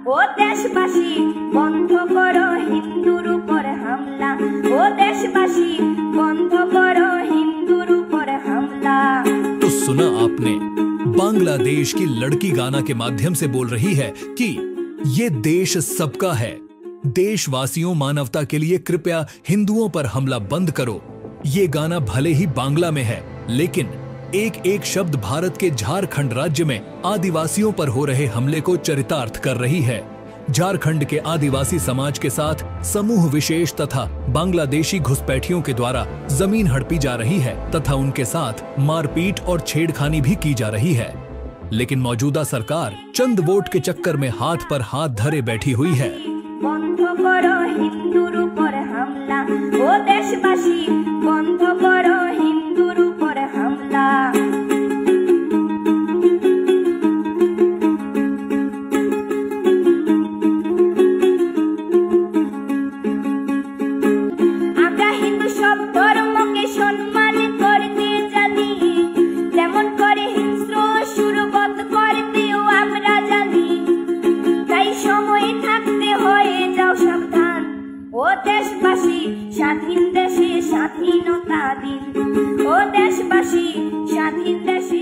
ओ देशवासी बंध करो हिंदुर ऊपर हमला, ओ देशवासी बंध करो हिंदुर ऊपर हमला। तो सुना आपने, बांग्लादेश की लड़की गाना के माध्यम से बोल रही है कि ये देश सबका है, देशवासियों मानवता के लिए कृपया हिंदुओं पर हमला बंद करो। ये गाना भले ही बांग्ला में है, लेकिन एक एक शब्द भारत के झारखंड राज्य में आदिवासियों पर हो रहे हमले को चरितार्थ कर रही है। झारखंड के आदिवासी समाज के साथ समूह विशेष तथा बांग्लादेशी घुसपैठियों के द्वारा जमीन हड़पी जा रही है तथा उनके साथ मारपीट और छेड़खानी भी की जा रही है। लेकिन मौजूदा सरकार चंद वोट के चक्कर में हाथ पर हाथ धरे बैठी हुई है। बंध करो हिंदुर ऊपर हमला, ओ देशवासी बंध करो हिंदुर ऊपर हमला। আমরা হিন্দু সব ধর্মকে সম্মান করতে জানি, তেমন করে হিংস্র সুরবত করতেও আমরা জানি। তাই সময় থাকতে হয়ে যাও সাবধান, ও দেশবাসী স্বাধীন দেশে স্বাধীনতা দিন, ও দেশবাসী স্বাধীন দেশে